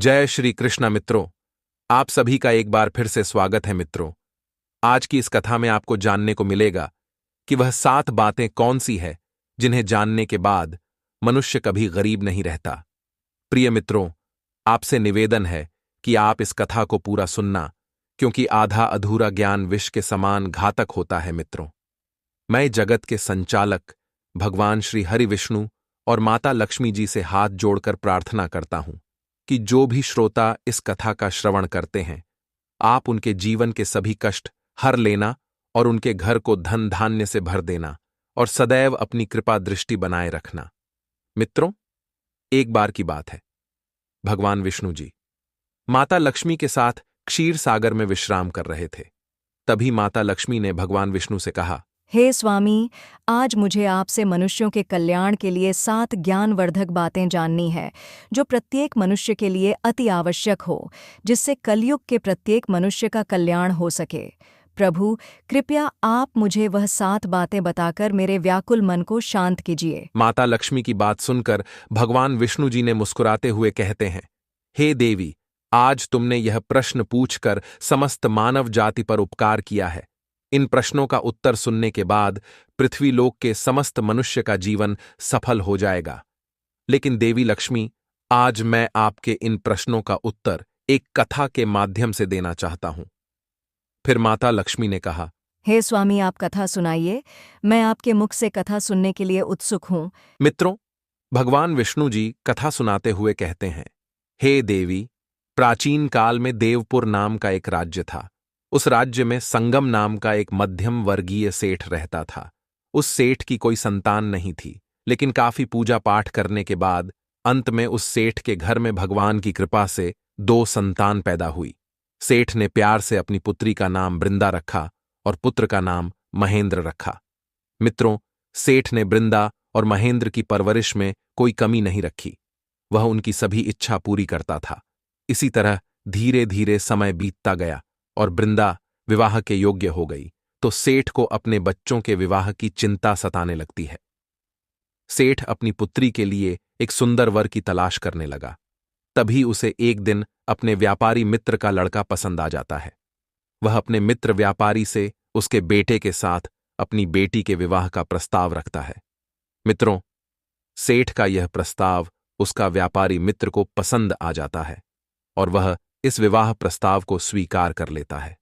जय श्री कृष्णा मित्रों। आप सभी का एक बार फिर से स्वागत है मित्रों। आज की इस कथा में आपको जानने को मिलेगा कि वह 7 बातें कौन सी है जिन्हें जानने के बाद मनुष्य कभी गरीब नहीं रहता। प्रिय मित्रों, आपसे निवेदन है कि आप इस कथा को पूरा सुनना, क्योंकि आधा अधूरा ज्ञान विष के समान घातक होता है मित्रों। मैं जगत के संचालक भगवान श्री हरि विष्णु और माता लक्ष्मी जी से हाथ जोड़कर प्रार्थना करता हूं कि जो भी श्रोता इस कथा का श्रवण करते हैं, आप उनके जीवन के सभी कष्ट हर लेना और उनके घर को धन धान्य से भर देना और सदैव अपनी कृपा दृष्टि बनाए रखना। मित्रों, एक बार की बात है, भगवान विष्णु जी माता लक्ष्मी के साथ क्षीर सागर में विश्राम कर रहे थे। तभी माता लक्ष्मी ने भगवान विष्णु से कहा, हे स्वामी, आज मुझे आपसे मनुष्यों के कल्याण के लिए 7 ज्ञानवर्धक बातें जाननी है, जो प्रत्येक मनुष्य के लिए अति आवश्यक हो, जिससे कलयुग के प्रत्येक मनुष्य का कल्याण हो सके। प्रभु, कृपया आप मुझे वह 7 बातें बताकर मेरे व्याकुल मन को शांत कीजिए। माता लक्ष्मी की बात सुनकर भगवान विष्णु जी ने मुस्कुराते हुए कहते हैं, हे देवी, आज तुमने यह प्रश्न पूछकर समस्त मानव जाति पर उपकार किया है। इन प्रश्नों का उत्तर सुनने के बाद पृथ्वीलोक के समस्त मनुष्य का जीवन सफल हो जाएगा। लेकिन देवी लक्ष्मी, आज मैं आपके इन प्रश्नों का उत्तर एक कथा के माध्यम से देना चाहता हूं। फिर माता लक्ष्मी ने कहा, हे स्वामी, आप कथा सुनाइए, मैं आपके मुख से कथा सुनने के लिए उत्सुक हूँ। मित्रों, भगवान विष्णु जी कथा सुनाते हुए कहते हैं, हे देवी, प्राचीन काल में देवपुर नाम का एक राज्य था। उस राज्य में संगम नाम का एक मध्यम वर्गीय सेठ रहता था। उस सेठ की कोई संतान नहीं थी, लेकिन काफी पूजा पाठ करने के बाद अंत में उस सेठ के घर में भगवान की कृपा से 2 संतान पैदा हुई। सेठ ने प्यार से अपनी पुत्री का नाम बृंदा रखा और पुत्र का नाम महेंद्र रखा। मित्रों, सेठ ने बृंदा और महेंद्र की परवरिश में कोई कमी नहीं रखी। वह उनकी सभी इच्छा पूरी करता था। इसी तरह धीरे धीरे समय बीतता गया और बृंदा विवाह के योग्य हो गई, तो सेठ को अपने बच्चों के विवाह की चिंता सताने लगती है। सेठ अपनी पुत्री के लिए एक सुंदर वर की तलाश करने लगा। तभी उसे एक दिन अपने व्यापारी मित्र का लड़का पसंद आ जाता है। वह अपने मित्र व्यापारी से उसके बेटे के साथ अपनी बेटी के विवाह का प्रस्ताव रखता है। मित्रों, सेठ का यह प्रस्ताव उसका व्यापारी मित्र को पसंद आ जाता है और वह इस विवाह प्रस्ताव को स्वीकार कर लेता है।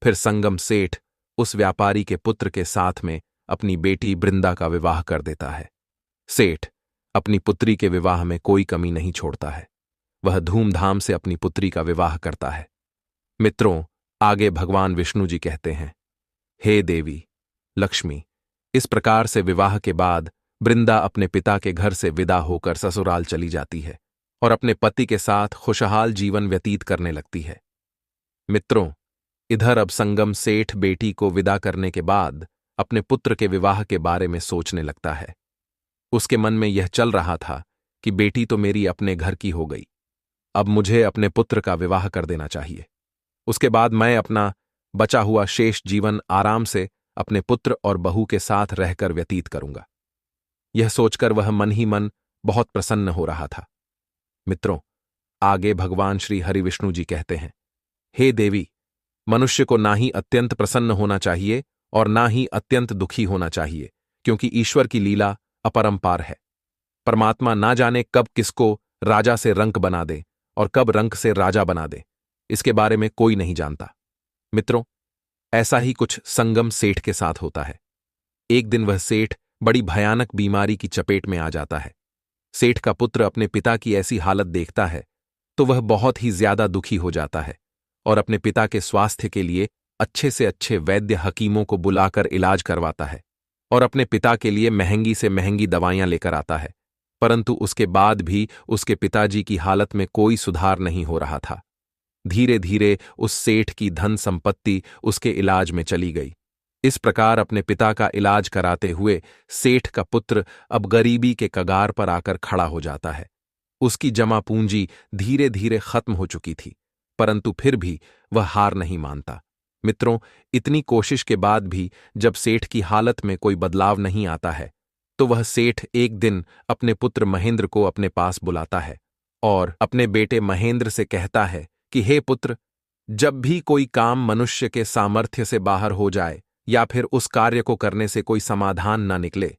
फिर संगम सेठ उस व्यापारी के पुत्र के साथ में अपनी बेटी बृंदा का विवाह कर देता है। सेठ अपनी पुत्री के विवाह में कोई कमी नहीं छोड़ता है। वह धूमधाम से अपनी पुत्री का विवाह करता है। मित्रों, आगे भगवान विष्णु जी कहते हैं, हे देवी लक्ष्मी, इस प्रकार से विवाह के बाद बृंदा अपने पिता के घर से विदा होकर ससुराल चली जाती है और अपने पति के साथ खुशहाल जीवन व्यतीत करने लगती है। मित्रों, इधर अब संगम सेठ बेटी को विदा करने के बाद अपने पुत्र के विवाह के बारे में सोचने लगता है। उसके मन में यह चल रहा था कि बेटी तो मेरी अपने घर की हो गई, अब मुझे अपने पुत्र का विवाह कर देना चाहिए। उसके बाद मैं अपना बचा हुआ शेष जीवन आराम से अपने पुत्र और बहू के साथ रहकर व्यतीत करूंगा। यह सोचकर वह मन ही मन बहुत प्रसन्न हो रहा था। मित्रों, आगे भगवान श्री हरि विष्णु जी कहते हैं, हे देवी, मनुष्य को ना ही अत्यंत प्रसन्न होना चाहिए और ना ही अत्यंत दुखी होना चाहिए, क्योंकि ईश्वर की लीला अपरंपार है। परमात्मा ना जाने कब किसको राजा से रंक बना दे और कब रंक से राजा बना दे, इसके बारे में कोई नहीं जानता। मित्रों, ऐसा ही कुछ संगम सेठ के साथ होता है। एक दिन वह सेठ बड़ी भयानक बीमारी की चपेट में आ जाता है। सेठ का पुत्र अपने पिता की ऐसी हालत देखता है तो वह बहुत ही ज्यादा दुखी हो जाता है और अपने पिता के स्वास्थ्य के लिए अच्छे से अच्छे वैद्य हकीमों को बुलाकर इलाज करवाता है और अपने पिता के लिए महंगी से महंगी दवाइयां लेकर आता है। परंतु उसके बाद भी उसके पिताजी की हालत में कोई सुधार नहीं हो रहा था। धीरे धीरे उस सेठ की धन संपत्ति उसके इलाज में चली गई। इस प्रकार अपने पिता का इलाज कराते हुए सेठ का पुत्र अब गरीबी के कगार पर आकर खड़ा हो जाता है। उसकी जमा पूंजी धीरे धीरे खत्म हो चुकी थी, परंतु फिर भी वह हार नहीं मानता। मित्रों, इतनी कोशिश के बाद भी जब सेठ की हालत में कोई बदलाव नहीं आता है, तो वह सेठ एक दिन अपने पुत्र महेंद्र को अपने पास बुलाता है और अपने बेटे महेंद्र से कहता है कि हे पुत्र, जब भी कोई काम मनुष्य के सामर्थ्य से बाहर हो जाए या फिर उस कार्य को करने से कोई समाधान न निकले,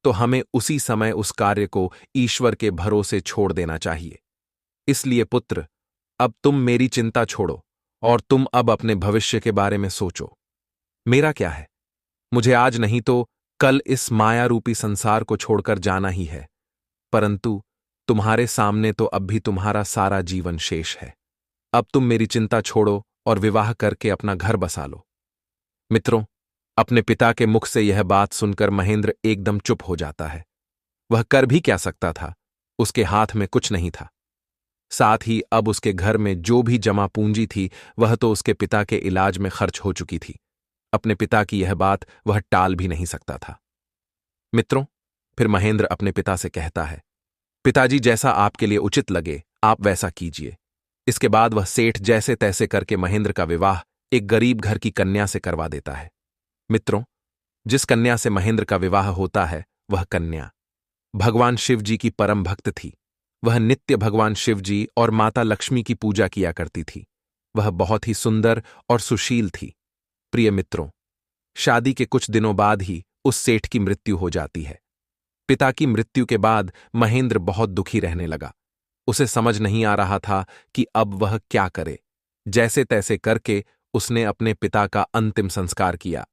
तो हमें उसी समय उस कार्य को ईश्वर के भरोसे छोड़ देना चाहिए। इसलिए पुत्र, अब तुम मेरी चिंता छोड़ो और तुम अब अपने भविष्य के बारे में सोचो। मेरा क्या है, मुझे आज नहीं तो कल इस माया रूपी संसार को छोड़कर जाना ही है, परंतु तुम्हारे सामने तो अब भी तुम्हारा सारा जीवन शेष है। अब तुम मेरी चिंता छोड़ो और विवाह करके अपना घर बसा लो। मित्रों, अपने पिता के मुख से यह बात सुनकर महेंद्र एकदम चुप हो जाता है। वह कर भी क्या सकता था, उसके हाथ में कुछ नहीं था। साथ ही अब उसके घर में जो भी जमा पूंजी थी वह तो उसके पिता के इलाज में खर्च हो चुकी थी। अपने पिता की यह बात वह टाल भी नहीं सकता था। मित्रों, फिर महेंद्र अपने पिता से कहता है, पिताजी, जैसा आपके लिए उचित लगे आप वैसा कीजिए। इसके बाद वह सेठ जैसे तैसे करके महेंद्र का विवाह एक गरीब घर की कन्या से करवा देता है। मित्रों, जिस कन्या से महेंद्र का विवाह होता है वह कन्या भगवान शिव जी की परम भक्त थी। वह नित्य भगवान शिव जी और माता लक्ष्मी की पूजा किया करती थी। वह बहुत ही सुंदर और सुशील थी। प्रिय मित्रों, शादी के कुछ दिनों बाद ही उस सेठ की मृत्यु हो जाती है। पिता की मृत्यु के बाद महेंद्र बहुत दुखी रहने लगा। उसे समझ नहीं आ रहा था कि अब वह क्या करे। जैसे तैसे करके उसने अपने पिता का अंतिम संस्कार किया।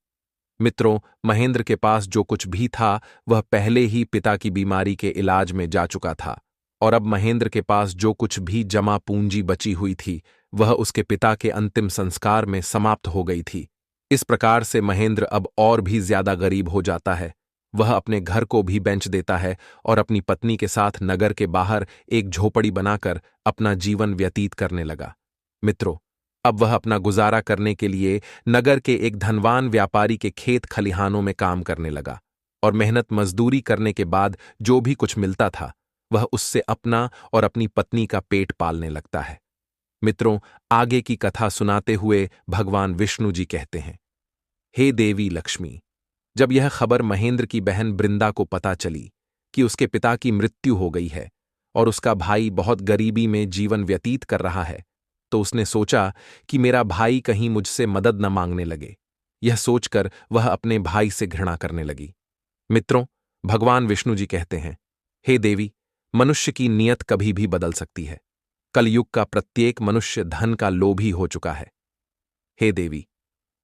मित्रों, महेंद्र के पास जो कुछ भी था वह पहले ही पिता की बीमारी के इलाज में जा चुका था, और अब महेंद्र के पास जो कुछ भी जमा पूंजी बची हुई थी वह उसके पिता के अंतिम संस्कार में समाप्त हो गई थी। इस प्रकार से महेंद्र अब और भी ज्यादा गरीब हो जाता है। वह अपने घर को भी बेच देता है और अपनी पत्नी के साथ नगर के बाहर एक झोपड़ी बनाकर अपना जीवन व्यतीत करने लगा। मित्रों, अब वह अपना गुजारा करने के लिए नगर के एक धनवान व्यापारी के खेत खलिहानों में काम करने लगा, और मेहनत मजदूरी करने के बाद जो भी कुछ मिलता था वह उससे अपना और अपनी पत्नी का पेट पालने लगता है। मित्रों, आगे की कथा सुनाते हुए भगवान विष्णु जी कहते हैं, हे देवी लक्ष्मी, जब यह खबर महेंद्र की बहन बृंदा को पता चली कि उसके पिता की मृत्यु हो गई है और उसका भाई बहुत गरीबी में जीवन व्यतीत कर रहा है, तो उसने सोचा कि मेरा भाई कहीं मुझसे मदद न मांगने लगे। यह सोचकर वह अपने भाई से घृणा करने लगी। मित्रों, भगवान विष्णु जी कहते हैं, हे देवी, मनुष्य की नियत कभी भी बदल सकती है। कलयुग का प्रत्येक मनुष्य धन का लोभी हो चुका है। हे देवी,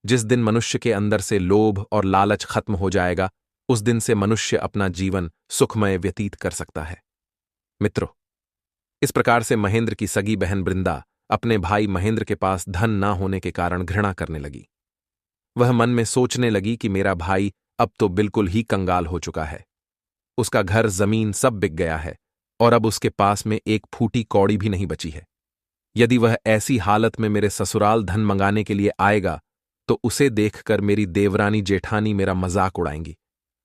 जिस दिन मनुष्य के अंदर से लोभ और लालच खत्म हो जाएगा उस दिन से मनुष्य अपना जीवन सुखमय व्यतीत कर सकता है। मित्रों, इस प्रकार से महेंद्र की सगी बहन बृंदा अपने भाई महेंद्र के पास धन ना होने के कारण घृणा करने लगी। वह मन में सोचने लगी कि मेरा भाई अब तो बिल्कुल ही कंगाल हो चुका है। उसका घर जमीन सब बिक गया है और अब उसके पास में एक फूटी कौड़ी भी नहीं बची है। यदि वह ऐसी हालत में मेरे ससुराल धन मंगाने के लिए आएगा तो उसे देखकर मेरी देवरानी जेठानी मेरा मजाक उड़ाएंगी।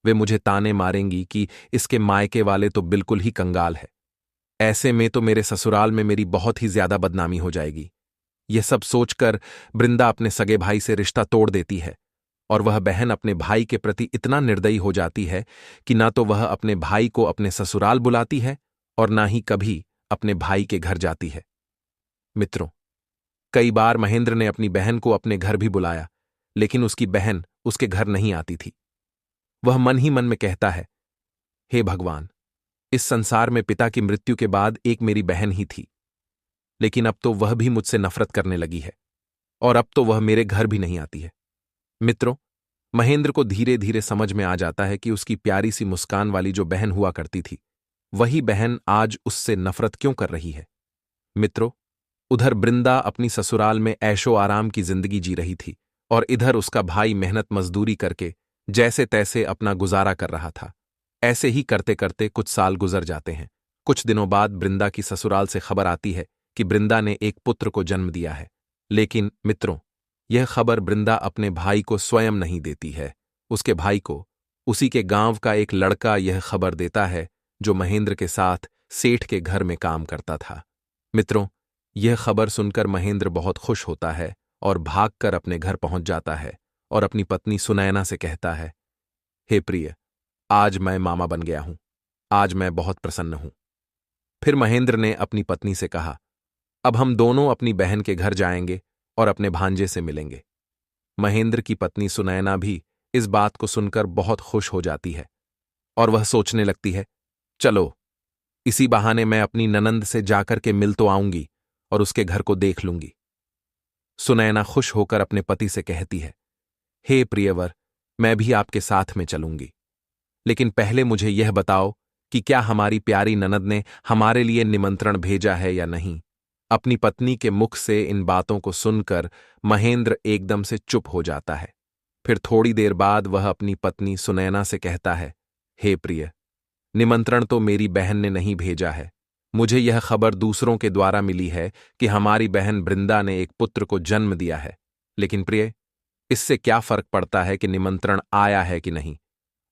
वे मुझे ताने मारेंगी कि इसके मायके वाले तो बिल्कुल ही कंगाल है। ऐसे में तो मेरे ससुराल में मेरी बहुत ही ज्यादा बदनामी हो जाएगी। यह सब सोचकर बृंदा अपने सगे भाई से रिश्ता तोड़ देती है, और वह बहन अपने भाई के प्रति इतना निर्दयी हो जाती है कि ना तो वह अपने भाई को अपने ससुराल बुलाती है और ना ही कभी अपने भाई के घर जाती है। मित्रों, कई बार महेंद्र ने अपनी बहन को अपने घर भी बुलाया, लेकिन उसकी बहन उसके घर नहीं आती थी। वह मन ही मन में कहता है, हे भगवान, इस संसार में पिता की मृत्यु के बाद एक मेरी बहन ही थी, लेकिन अब तो वह भी मुझसे नफरत करने लगी है और अब तो वह मेरे घर भी नहीं आती है। मित्रों, महेंद्र को धीरे धीरे समझ में आ जाता है कि उसकी प्यारी सी मुस्कान वाली जो बहन हुआ करती थी वही बहन आज उससे नफरत क्यों कर रही है। मित्रों, उधर बृंदा अपनी ससुराल में ऐशो आराम की जिंदगी जी रही थी और इधर उसका भाई मेहनत मजदूरी करके जैसे तैसे अपना गुजारा कर रहा था। ऐसे ही करते करते कुछ साल गुजर जाते हैं। कुछ दिनों बाद बृंदा की ससुराल से खबर आती है कि बृंदा ने एक पुत्र को जन्म दिया है। लेकिन मित्रों, यह खबर बृंदा अपने भाई को स्वयं नहीं देती है। उसके भाई को उसी के गांव का एक लड़का यह खबर देता है जो महेंद्र के साथ सेठ के घर में काम करता था। मित्रों, यह खबर सुनकर महेंद्र बहुत खुश होता है और भागकर अपने घर पहुंच जाता है और अपनी पत्नी सुनैना से कहता है, हे प्रिय, आज मैं मामा बन गया हूं। आज मैं बहुत प्रसन्न हूं। फिर महेंद्र ने अपनी पत्नी से कहा, अब हम दोनों अपनी बहन के घर जाएंगे और अपने भांजे से मिलेंगे। महेंद्र की पत्नी सुनैना भी इस बात को सुनकर बहुत खुश हो जाती है और वह सोचने लगती है, चलो इसी बहाने मैं अपनी ननंद से जाकर के मिल तो आऊंगी और उसके घर को देख लूंगी। सुनैना खुश होकर अपने पति से कहती है, हे प्रियवर, मैं भी आपके साथ में चलूंगी, लेकिन पहले मुझे यह बताओ कि क्या हमारी प्यारी ननद ने हमारे लिए निमंत्रण भेजा है या नहीं। अपनी पत्नी के मुख से इन बातों को सुनकर महेंद्र एकदम से चुप हो जाता है। फिर थोड़ी देर बाद वह अपनी पत्नी सुनैना से कहता है, हे प्रिय, निमंत्रण तो मेरी बहन ने नहीं भेजा है। मुझे यह खबर दूसरों के द्वारा मिली है कि हमारी बहन बृंदा ने एक पुत्र को जन्म दिया है, लेकिन प्रिय, इससे क्या फर्क पड़ता है कि निमंत्रण आया है कि नहीं।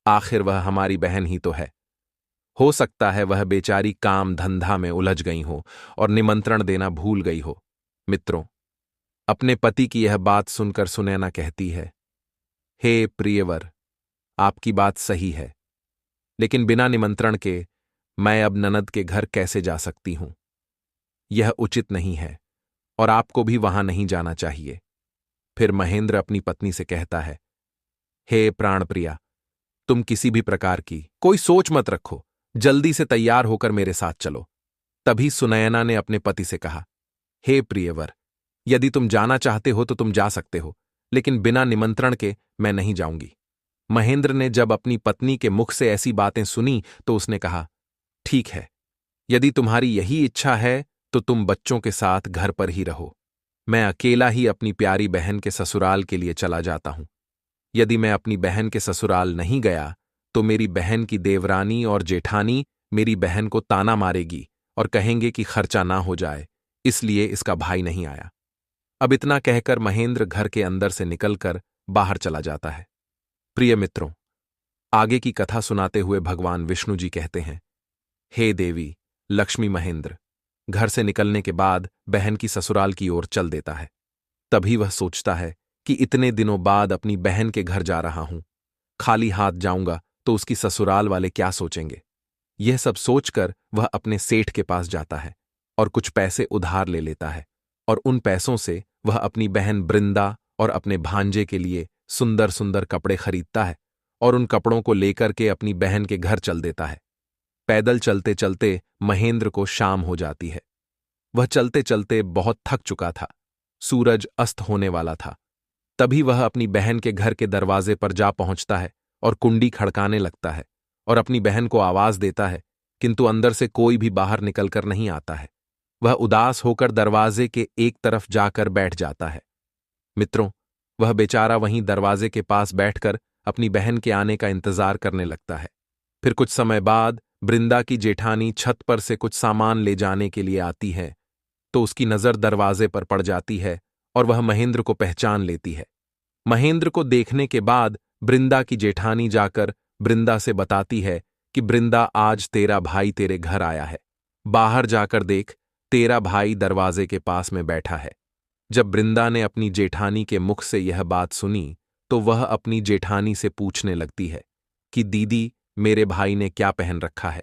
आखिर वह हमारी बहन ही तो है। हो सकता है वह बेचारी काम धंधा में उलझ गई हो और निमंत्रण देना भूल गई हो। मित्रों, अपने पति की यह बात सुनकर सुनैना कहती है, हे प्रियवर, आपकी बात सही है, लेकिन बिना निमंत्रण के मैं अब ननद के घर कैसे जा सकती हूं। यह उचित नहीं है और आपको भी वहां नहीं जाना चाहिए। फिर महेंद्र अपनी पत्नी से कहता है, हे प्राणप्रिया, तुम किसी भी प्रकार की कोई सोच मत रखो, जल्दी से तैयार होकर मेरे साथ चलो। तभी सुनैना ने अपने पति से कहा, हे प्रियवर, यदि तुम जाना चाहते हो तो तुम जा सकते हो, लेकिन बिना निमंत्रण के मैं नहीं जाऊंगी। महेंद्र ने जब अपनी पत्नी के मुख से ऐसी बातें सुनी तो उसने कहा, ठीक है, यदि तुम्हारी यही इच्छा है तो तुम बच्चों के साथ घर पर ही रहो। मैं अकेला ही अपनी प्यारी बहन के ससुराल के लिए चला जाता हूं। यदि मैं अपनी बहन के ससुराल नहीं गया तो मेरी बहन की देवरानी और जेठानी मेरी बहन को ताना मारेगी और कहेंगे कि खर्चा ना हो जाए, इसलिए इसका भाई नहीं आया। अब इतना कहकर महेंद्र घर के अंदर से निकलकर बाहर चला जाता है। प्रिय मित्रों, आगे की कथा सुनाते हुए भगवान विष्णु जी कहते हैं, हे देवी लक्ष्मी, महेंद्र घर से निकलने के बाद बहन की ससुराल की ओर चल देता है। तभी वह सोचता है कि इतने दिनों बाद अपनी बहन के घर जा रहा हूं, खाली हाथ जाऊंगा तो उसकी ससुराल वाले क्या सोचेंगे। यह सब सोचकर वह अपने सेठ के पास जाता है और कुछ पैसे उधार ले लेता है और उन पैसों से वह अपनी बहन बृंदा और अपने भांजे के लिए सुंदर सुंदर कपड़े खरीदता है और उन कपड़ों को लेकर के अपनी बहन के घर चल देता है। पैदल चलते चलते महेंद्र को शाम हो जाती है। वह चलते चलते बहुत थक चुका था, सूरज अस्त होने वाला था। तभी वह अपनी बहन के घर के दरवाजे पर जा पहुंचता है और कुंडी खड़काने लगता है और अपनी बहन को आवाज देता है, किंतु अंदर से कोई भी बाहर निकलकर नहीं आता है। वह उदास होकर दरवाजे के एक तरफ जाकर बैठ जाता है। मित्रों, वह बेचारा वहीं दरवाजे के पास बैठकर अपनी बहन के आने का इंतजार करने लगता है। फिर कुछ समय बाद बृंदा की जेठानी छत पर से कुछ सामान ले जाने के लिए आती है तो उसकी नजर दरवाजे पर पड़ जाती है और वह महेंद्र को पहचान लेती है। महेंद्र को देखने के बाद बृंदा की जेठानी जाकर बृंदा से बताती है कि बृंदा, आज तेरा भाई तेरे घर आया है, बाहर जाकर देख, तेरा भाई दरवाजे के पास में बैठा है। जब बृंदा ने अपनी जेठानी के मुख से यह बात सुनी तो वह अपनी जेठानी से पूछने लगती है कि दीदी, मेरे भाई ने क्या पहन रखा है।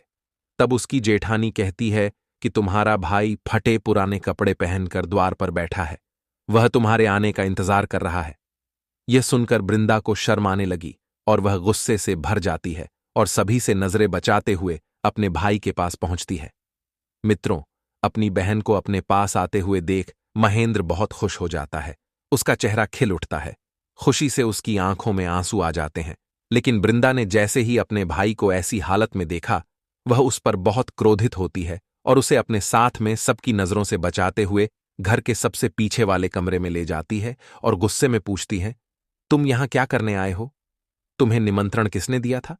तब उसकी जेठानी कहती है कि तुम्हारा भाई फटे पुराने कपड़े पहनकर द्वार पर बैठा है, वह तुम्हारे आने का इंतजार कर रहा है। यह सुनकर बृंदा को शर्म आने लगी और वह गुस्से से भर जाती है और सभी से नजरें बचाते हुए अपने भाई के पास पहुंचती है। मित्रों, अपनी बहन को अपने पास आते हुए देख महेंद्र बहुत खुश हो जाता है। उसका चेहरा खिल उठता है, खुशी से उसकी आंखों में आंसू आ जाते हैं। लेकिन बृंदा ने जैसे ही अपने भाई को ऐसी हालत में देखा, वह उस पर बहुत क्रोधित होती है और उसे अपने साथ में सबकी नजरों से बचाते हुए घर के सबसे पीछे वाले कमरे में ले जाती है और गुस्से में पूछती है, तुम यहां क्या करने आए हो? तुम्हें निमंत्रण किसने दिया था?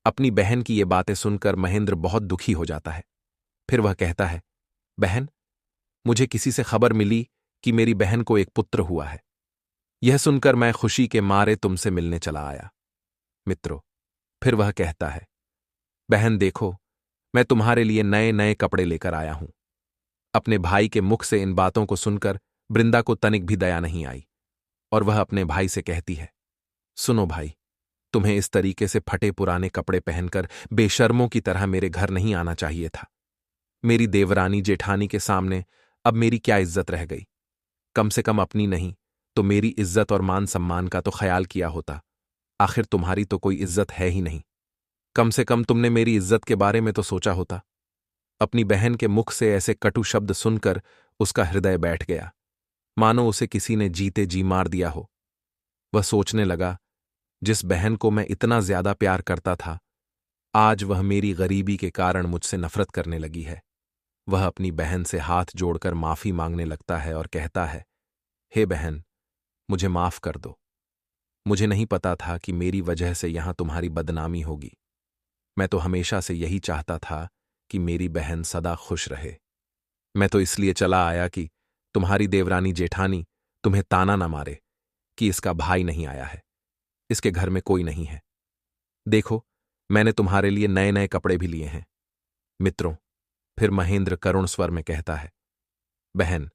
अपनी बहन की ये बातें सुनकर महेंद्र बहुत दुखी हो जाता है। फिर वह कहता है, बहन, मुझे किसी से खबर मिली कि मेरी बहन को एक पुत्र हुआ है। यह सुनकर मैं खुशी के मारे तुमसे मिलने चला आया। मित्रों, फिर वह कहता है, बहन देखो, मैं तुम्हारे लिए नए नए कपड़े लेकर आया हूं। अपने भाई के मुख से इन बातों को सुनकर बृंदा को तनिक भी दया नहीं आई और वह अपने भाई से कहती है, सुनो भाई, तुम्हें इस तरीके से फटे पुराने कपड़े पहनकर बेशर्मों की तरह मेरे घर नहीं आना चाहिए था। मेरी देवरानी जेठानी के सामने अब मेरी क्या इज्जत रह गई। कम से कम अपनी नहीं तो मेरी इज्जत और मान सम्मान का तो ख्याल किया होता। आखिर तुम्हारी तो कोई इज्जत है ही नहीं। कम से कम तुमने मेरी इज्जत के बारे में तो सोचा होता। अपनी बहन के मुख से ऐसे कटु शब्द सुनकर उसका हृदय बैठ गया, मानो उसे किसी ने जीते जी मार दिया हो। वह सोचने लगा, जिस बहन को मैं इतना ज्यादा प्यार करता था, आज वह मेरी गरीबी के कारण मुझसे नफरत करने लगी है। वह अपनी बहन से हाथ जोड़कर माफी मांगने लगता है और कहता है, हे बहन, मुझे माफ कर दो। मुझे नहीं पता था कि मेरी वजह से यहां तुम्हारी बदनामी होगी। मैं तो हमेशा से यही चाहता था कि मेरी बहन सदा खुश रहे। मैं तो इसलिए चला आया कि तुम्हारी देवरानी जेठानी तुम्हें ताना न मारे कि इसका भाई नहीं आया है, इसके घर में कोई नहीं है। देखो, मैंने तुम्हारे लिए नए नए कपड़े भी लिए हैं। मित्रों, फिर महेंद्र करुण स्वर में कहता है, बहन,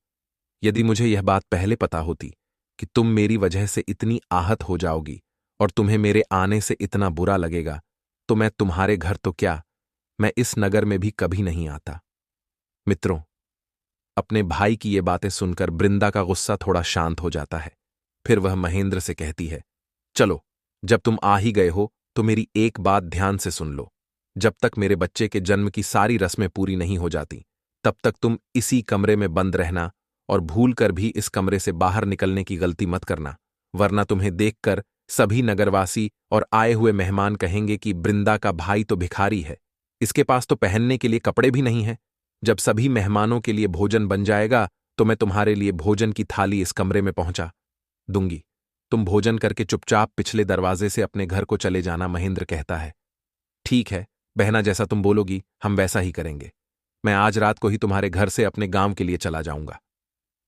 यदि मुझे यह बात पहले पता होती कि तुम मेरी वजह से इतनी आहत हो जाओगी और तुम्हें मेरे आने से इतना बुरा लगेगा, तो मैं तुम्हारे घर तो क्या, मैं इस नगर में भी कभी नहीं आता। मित्रों, अपने भाई की ये बातें सुनकर बृंदा का गुस्सा थोड़ा शांत हो जाता है। फिर वह महेंद्र से कहती है, चलो, जब तुम आ ही गए हो तो मेरी एक बात ध्यान से सुन लो। जब तक मेरे बच्चे के जन्म की सारी रस्में पूरी नहीं हो जाती, तब तक तुम इसी कमरे में बंद रहना और भूल कर भी इस कमरे से बाहर निकलने की गलती मत करना, वरना तुम्हें देखकर सभी नगरवासी और आए हुए मेहमान कहेंगे कि बृंदा का भाई तो भिखारी है, इसके पास तो पहनने के लिए कपड़े भी नहीं हैं। जब सभी मेहमानों के लिए भोजन बन जाएगा तो मैं तुम्हारे लिए भोजन की थाली इस कमरे में पहुंचा दूंगी। तुम भोजन करके चुपचाप पिछले दरवाजे से अपने घर को चले जाना। महेंद्र कहता है, ठीक है बहना, जैसा तुम बोलोगी हम वैसा ही करेंगे। मैं आज रात को ही तुम्हारे घर से अपने गांव के लिए चला जाऊंगा।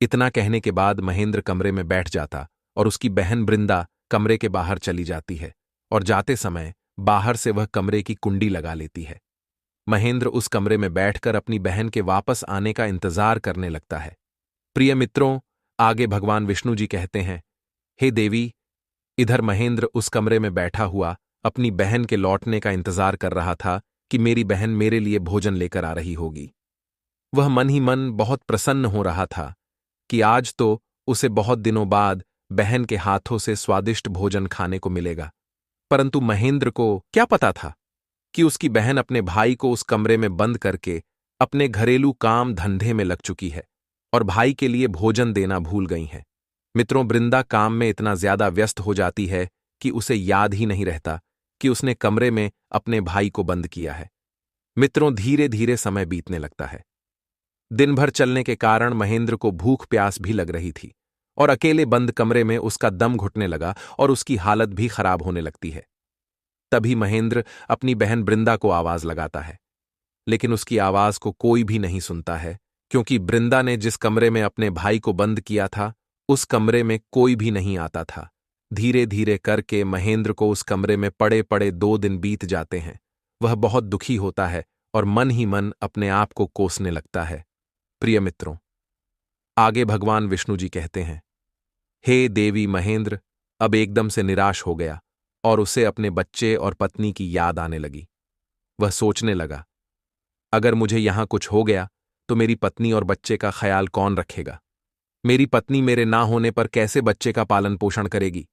इतना कहने के बाद महेंद्र कमरे में बैठ जाता और उसकी बहन बृंदा कमरे के बाहर चली जाती है और जाते समय बाहर से वह कमरे की कुंडी लगा लेती है। महेंद्र उस कमरे में बैठकर अपनी बहन के वापस आने का इंतजार करने लगता है। प्रिय मित्रों, आगे भगवान विष्णु जी कहते हैं, हे देवी। इधर महेंद्र उस कमरे में बैठा हुआ अपनी बहन के लौटने का इंतजार कर रहा था कि मेरी बहन मेरे लिए भोजन लेकर आ रही होगी। वह मन ही मन बहुत प्रसन्न हो रहा था कि आज तो उसे बहुत दिनों बाद बहन के हाथों से स्वादिष्ट भोजन खाने को मिलेगा। परंतु महेंद्र को क्या पता था कि उसकी बहन अपने भाई को उस कमरे में बंद करके अपने घरेलू काम धंधे में लग चुकी है और भाई के लिए भोजन देना भूल गई है। मित्रों, बृंदा काम में इतना ज्यादा व्यस्त हो जाती है कि उसे याद ही नहीं रहता कि उसने कमरे में अपने भाई को बंद किया है। मित्रों, धीरे धीरे समय बीतने लगता है। दिन भर चलने के कारण महेंद्र को भूख प्यास भी लग रही थी और अकेले बंद कमरे में उसका दम घुटने लगा और उसकी हालत भी खराब होने लगती है। तभी महेंद्र अपनी बहन बृंदा को आवाज लगाता है, लेकिन उसकी आवाज को कोई भी नहीं सुनता है, क्योंकि बृंदा ने जिस कमरे में अपने भाई को बंद किया था उस कमरे में कोई भी नहीं आता था। धीरे धीरे करके महेंद्र को उस कमरे में पड़े पड़े 2 दिन बीत जाते हैं। वह बहुत दुखी होता है और मन ही मन अपने आप को कोसने लगता है। प्रिय मित्रों, आगे भगवान विष्णु जी कहते हैं, हे देवी। महेंद्र अब एकदम से निराश हो गया और उसे अपने बच्चे और पत्नी की याद आने लगी। वह सोचने लगा, अगर मुझे यहां कुछ हो गया तो मेरी पत्नी और बच्चे का ख्याल कौन रखेगा? मेरी पत्नी मेरे ना होने पर कैसे बच्चे का पालन पोषण करेगी?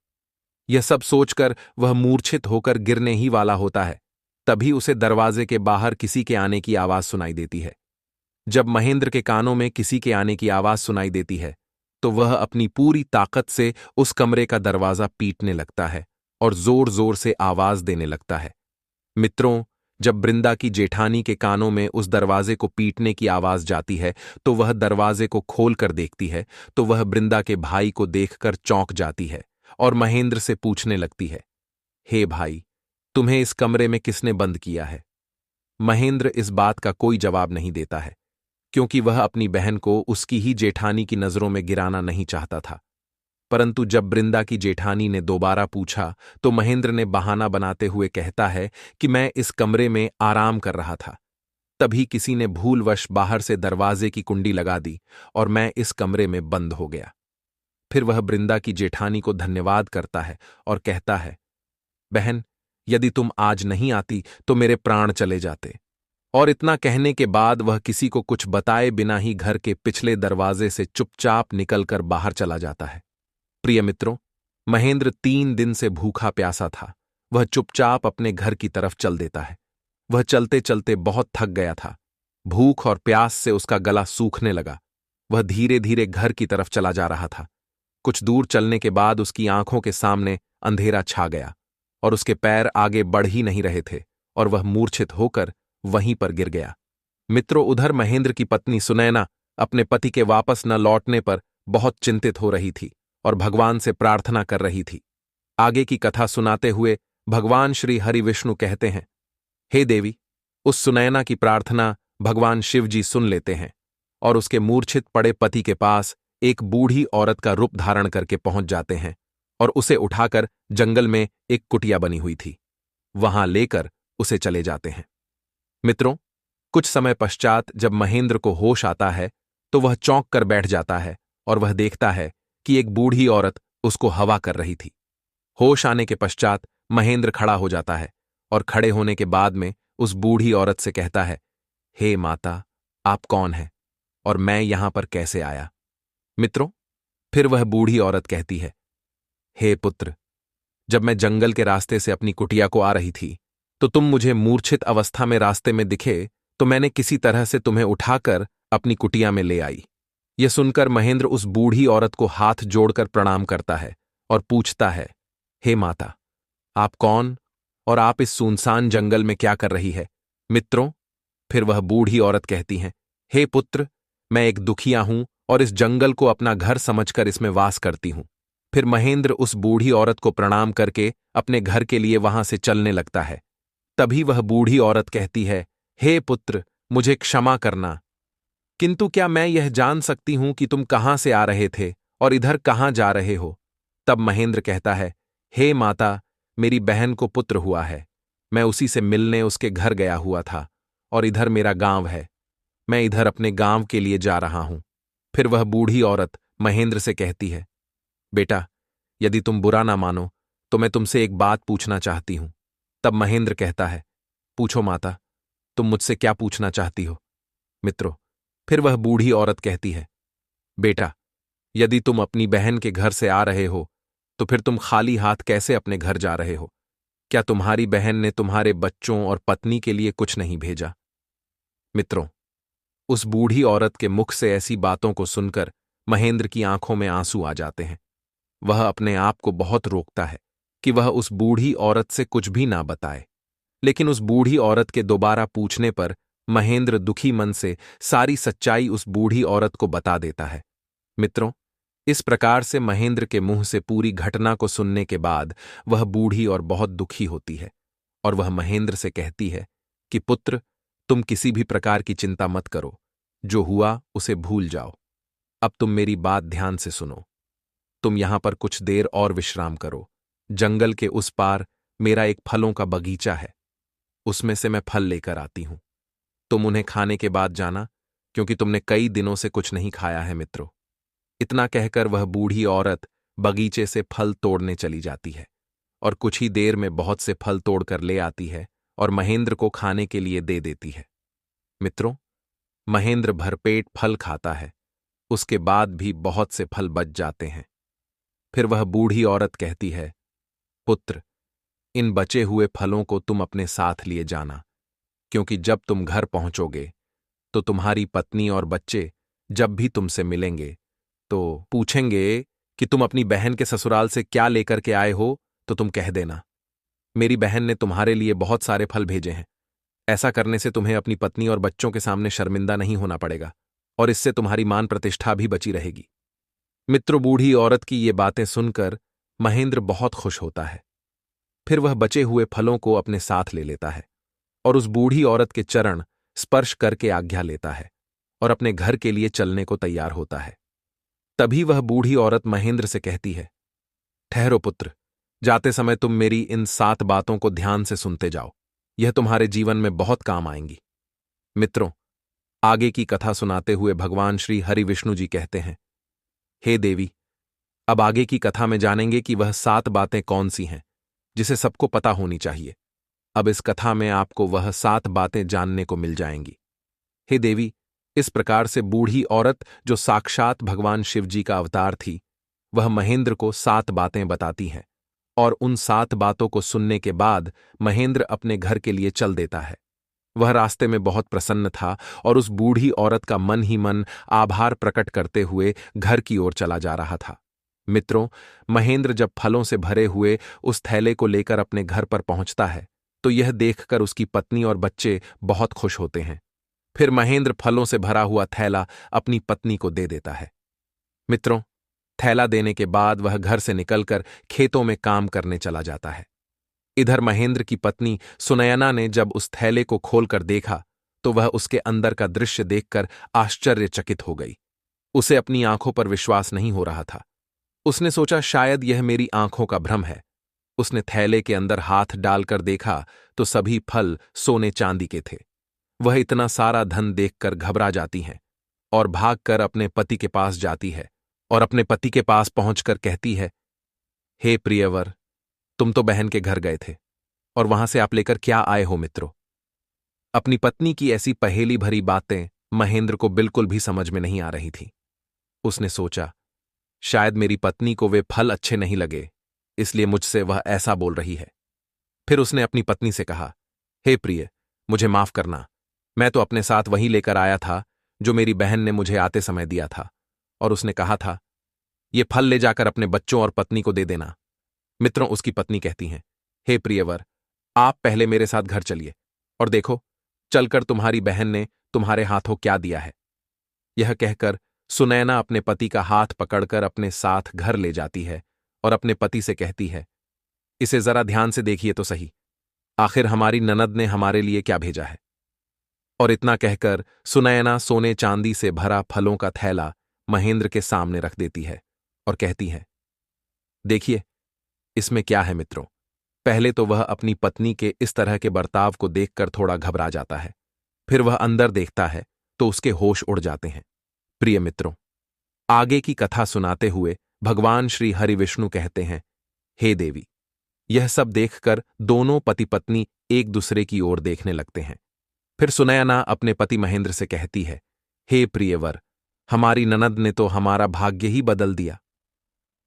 यह सब सोचकर वह मूर्छित होकर गिरने ही वाला होता है। तभी उसे दरवाजे के बाहर किसी के आने की आवाज सुनाई देती है। जब महेंद्र के कानों में किसी के आने की आवाज सुनाई देती है तो वह अपनी पूरी ताकत से उस कमरे का दरवाजा पीटने लगता है और जोर जोर से आवाज देने लगता है। मित्रों, जब बृंदा की जेठानी के कानों में उस दरवाजे को पीटने की आवाज जाती है तो वह दरवाजे को खोल कर देखती है तो वह बृंदा के भाई को देखकर चौंक जाती है और महेंद्र से पूछने लगती है, हे भाई, तुम्हें इस कमरे में किसने बंद किया है? महेंद्र इस बात का कोई जवाब नहीं देता है, क्योंकि वह अपनी बहन को उसकी ही जेठानी की नजरों में गिराना नहीं चाहता था। परंतु जब बृंदा की जेठानी ने दोबारा पूछा तो महेंद्र ने बहाना बनाते हुए कहता है कि मैं इस कमरे में आराम कर रहा था। तभी किसी ने भूलवश बाहर से दरवाजे की कुंडी लगा दी और मैं इस कमरे में बंद हो गया। फिर वह बृंदा की जेठानी को धन्यवाद करता है और कहता है, बहन, यदि तुम आज नहीं आती तो मेरे प्राण चले जाते। और इतना कहने के बाद वह किसी को कुछ बताए बिना ही घर के पिछले दरवाजे से चुपचाप निकलकर बाहर चला जाता है। प्रिय मित्रों, महेंद्र 3 दिन से भूखा प्यासा था। वह चुपचाप अपने घर की तरफ चल देता है। वह चलते चलते बहुत थक गया था। भूख और प्यास से उसका गला सूखने लगा। वह धीरे धीरे घर की तरफ चला जा रहा था। कुछ दूर चलने के बाद उसकी आंखों के सामने अंधेरा छा गया और उसके पैर आगे बढ़ ही नहीं रहे थे और वह मूर्छित होकर वहीं पर गिर गया। मित्रों, उधर महेंद्र की पत्नी सुनैना अपने पति के वापस न लौटने पर बहुत चिंतित हो रही थी और भगवान से प्रार्थना कर रही थी। आगे की कथा सुनाते हुए भगवान श्री हरि विष्णु कहते हैं, हे देवी, उस सुनैना की प्रार्थना भगवान शिव जी सुन लेते हैं और उसके मूर्छित पड़े पति के पास एक बूढ़ी औरत का रूप धारण करके पहुंच जाते हैं और उसे उठाकर जंगल में एक कुटिया बनी हुई थी, वहां लेकर उसे चले जाते हैं। मित्रों, कुछ समय पश्चात जब महेंद्र को होश आता है तो वह चौंक कर बैठ जाता है और वह देखता है कि एक बूढ़ी औरत उसको हवा कर रही थी। होश आने के पश्चात महेंद्र खड़ा हो जाता है और खड़े होने के बाद में उस बूढ़ी औरत से कहता है, हे माता, आप कौन हैं और मैं यहां पर कैसे आया? मित्रों, फिर वह बूढ़ी औरत कहती है, हे पुत्र, जब मैं जंगल के रास्ते से अपनी कुटिया को आ रही थी तो तुम मुझे मूर्छित अवस्था में रास्ते में दिखे तो मैंने किसी तरह से तुम्हें उठाकर अपनी कुटिया में ले आई। यह सुनकर महेंद्र उस बूढ़ी औरत को हाथ जोड़कर प्रणाम करता है और पूछता है, हे माता, आप कौन और आप इस सुनसान जंगल में क्या कर रही है? मित्रों, फिर वह बूढ़ी औरत कहती है, हे पुत्र, मैं एक दुखिया हूं और इस जंगल को अपना घर समझकर इसमें वास करती हूं। फिर महेंद्र उस बूढ़ी औरत को प्रणाम करके अपने घर के लिए वहां से चलने लगता है। तभी वह बूढ़ी औरत कहती है, हे पुत्र, मुझे क्षमा करना, किंतु क्या मैं यह जान सकती हूं कि तुम कहां से आ रहे थे और इधर कहां जा रहे हो? तब महेंद्र कहता है, हे माता, मेरी बहन को पुत्र हुआ है। मैं उसी से मिलने उसके घर गया हुआ था और इधर मेरा गांव है। मैं इधर अपने गांव के लिए जा रहा हूं। फिर वह बूढ़ी औरत महेंद्र से कहती है, बेटा, यदि तुम बुरा ना मानो तो मैं तुमसे एक बात पूछना चाहती हूं। तब महेंद्र कहता है, पूछो माता, तुम मुझसे क्या पूछना चाहती हो? मित्रों, फिर वह बूढ़ी औरत कहती है, बेटा, यदि तुम अपनी बहन के घर से आ रहे हो तो फिर तुम खाली हाथ कैसे अपने घर जा रहे हो? क्या तुम्हारी बहन ने तुम्हारे बच्चों और पत्नी के लिए कुछ नहीं भेजा? मित्रों, उस बूढ़ी औरत के मुख से ऐसी बातों को सुनकर महेंद्र की आंखों में आंसू आ जाते हैं। वह अपने आप को बहुत रोकता है कि वह उस बूढ़ी औरत से कुछ भी ना बताए, लेकिन उस बूढ़ी औरत के दोबारा पूछने पर महेंद्र दुखी मन से सारी सच्चाई उस बूढ़ी औरत को बता देता है। मित्रों, इस प्रकार से महेंद्र के मुंह से पूरी घटना को सुनने के बाद वह बूढ़ी और बहुत दुखी होती है और वह महेंद्र से कहती है कि पुत्र, तुम किसी भी प्रकार की चिंता मत करो, जो हुआ उसे भूल जाओ। अब तुम मेरी बात ध्यान से सुनो। तुम यहां पर कुछ देर और विश्राम करो। जंगल के उस पार मेरा एक फलों का बगीचा है, उसमें से मैं फल लेकर आती हूं। तुम उन्हें खाने के बाद जाना, क्योंकि तुमने कई दिनों से कुछ नहीं खाया है। मित्रों, इतना कहकर वह बूढ़ी औरत बगीचे से फल तोड़ने चली जाती है और कुछ ही देर में बहुत से फल तोड़कर ले आती है और महेंद्र को खाने के लिए दे देती है। मित्रों, महेंद्र भरपेट फल खाता है। उसके बाद भी बहुत से फल बच जाते हैं। फिर वह बूढ़ी औरत कहती है, पुत्र, इन बचे हुए फलों को तुम अपने साथ लिए जाना, क्योंकि जब तुम घर पहुंचोगे तो तुम्हारी पत्नी और बच्चे जब भी तुमसे मिलेंगे तो पूछेंगे कि तुम अपनी बहन के ससुराल से क्या लेकर के आए हो, तो तुम कह देना, मेरी बहन ने तुम्हारे लिए बहुत सारे फल भेजे हैं। ऐसा करने से तुम्हें अपनी पत्नी और बच्चों के सामने शर्मिंदा नहीं होना पड़ेगा और इससे तुम्हारी मान प्रतिष्ठा भी बची रहेगी। मित्रों, बूढ़ी औरत की ये बातें सुनकर महेंद्र बहुत खुश होता है। फिर वह बचे हुए फलों को अपने साथ ले लेता है और उस बूढ़ी औरत के चरण स्पर्श करके आज्ञा लेता है और अपने घर के लिए चलने को तैयार होता है। तभी वह बूढ़ी औरत महेंद्र से कहती है, ठहरो पुत्र, जाते समय तुम मेरी इन 7 बातों को ध्यान से सुनते जाओ। यह तुम्हारे जीवन में बहुत काम आएंगी। मित्रों, आगे की कथा सुनाते हुए भगवान श्री हरि विष्णु जी कहते हैं, हे देवी, अब आगे की कथा में जानेंगे कि वह 7 बातें कौन सी हैं जिसे सबको पता होनी चाहिए। अब इस कथा में आपको वह 7 बातें जानने को मिल जाएंगी। हे देवी, इस प्रकार से बूढ़ी औरत जो साक्षात भगवान शिव जी का अवतार थी, वह महेंद्र को 7 बातें बताती है और उन 7 बातों को सुनने के बाद महेंद्र अपने घर के लिए चल देता है। वह रास्ते में बहुत प्रसन्न था और उस बूढ़ी औरत का मन ही मन आभार प्रकट करते हुए घर की ओर चला जा रहा था। मित्रों, महेंद्र जब फलों से भरे हुए उस थैले को लेकर अपने घर पर पहुंचता है तो यह देखकर उसकी पत्नी और बच्चे बहुत खुश होते हैं। फिर महेंद्र फलों से भरा हुआ थैला अपनी पत्नी को दे देता है। मित्रों, थैला देने के बाद वह घर से निकलकर खेतों में काम करने चला जाता है। इधर महेंद्र की पत्नी सुनयना ने जब उस थैले को खोलकर देखा तो वह उसके अंदर का दृश्य देखकर आश्चर्यचकित हो गई। उसे अपनी आंखों पर विश्वास नहीं हो रहा था। उसने सोचा शायद यह मेरी आंखों का भ्रम है। उसने थैले के अंदर हाथ डालकर देखा तो सभी फल सोने चांदी के थे। वह इतना सारा धन देखकर घबरा जाती है और भागकर अपने पति के पास जाती है और अपने पति के पास पहुंचकर कहती है, हे प्रियवर, तुम तो बहन के घर गए थे और वहां से आप लेकर क्या आए हो मित्रों? अपनी पत्नी की ऐसी पहेली भरी बातें महेंद्र को बिल्कुल भी समझ में नहीं आ रही थी। उसने सोचा शायद मेरी पत्नी को वे फल अच्छे नहीं लगे, इसलिए मुझसे वह ऐसा बोल रही है। फिर उसने अपनी पत्नी से कहा, हे प्रिय, मुझे माफ करना, मैं तो अपने साथ वही लेकर आया था जो मेरी बहन ने मुझे आते समय दिया था और उसने कहा था ये फल ले जाकर अपने बच्चों और पत्नी को दे देना। मित्रों, उसकी पत्नी कहती हैं, हे प्रियवर, आप पहले मेरे साथ घर चलिए और देखो चलकर तुम्हारी बहन ने तुम्हारे हाथों क्या दिया है। यह कहकर सुनैना अपने पति का हाथ पकड़कर अपने साथ घर ले जाती है और अपने पति से कहती है, इसे जरा ध्यान से देखिए तो सही, आखिर हमारी ननद ने हमारे लिए क्या भेजा है। और इतना कहकर सुनैना सोने चांदी से भरा फलों का थैला महेंद्र के सामने रख देती है और कहती है, देखिए इसमें क्या है मित्रों। पहले तो वह अपनी पत्नी के इस तरह के बर्ताव को देखकर थोड़ा घबरा जाता है, फिर वह अंदर देखता है तो उसके होश उड़ जाते हैं। प्रिय मित्रों, आगे की कथा सुनाते हुए भगवान श्री हरि विष्णु कहते हैं, हे देवी। यह सब देखकर दोनों पति पत्नी एक दूसरे की ओर देखने लगते हैं। फिर सुनयना अपने पति महेंद्र से कहती है, हे प्रियवर, हमारी ननद ने तो हमारा भाग्य ही बदल दिया।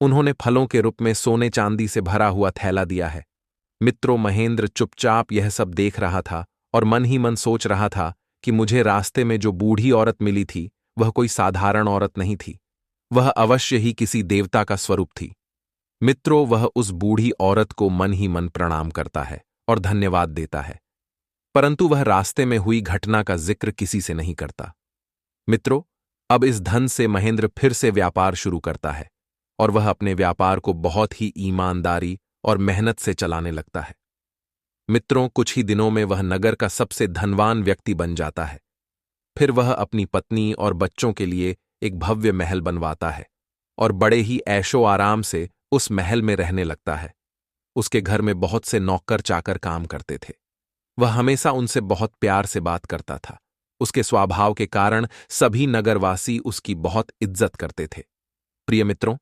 उन्होंने फलों के रूप में सोने चांदी से भरा हुआ थैला दिया है। मित्रों, महेंद्र चुपचाप यह सब देख रहा था और मन ही मन सोच रहा था कि मुझे रास्ते में जो बूढ़ी औरत मिली थी वह कोई साधारण औरत नहीं थी, वह अवश्य ही किसी देवता का स्वरूप थी। मित्रों, वह उस बूढ़ी औरत को मन ही मन प्रणाम करता है और धन्यवाद देता है, परंतु वह रास्ते में हुई घटना का जिक्र किसी से नहीं करता। मित्रों, अब इस धन से महेंद्र फिर से व्यापार शुरू करता है और वह अपने व्यापार को बहुत ही ईमानदारी और मेहनत से चलाने लगता है। मित्रों, कुछ ही दिनों में वह नगर का सबसे धनवान व्यक्ति बन जाता है। फिर वह अपनी पत्नी और बच्चों के लिए एक भव्य महल बनवाता है और बड़े ही ऐशो आराम से उस महल में रहने लगता है। उसके घर में बहुत से नौकर चाकर काम करते थे। वह हमेशा उनसे बहुत प्यार से बात करता था। उसके स्वभाव के कारण सभी नगरवासी उसकी बहुत इज्जत करते थे। प्रिय मित्रों,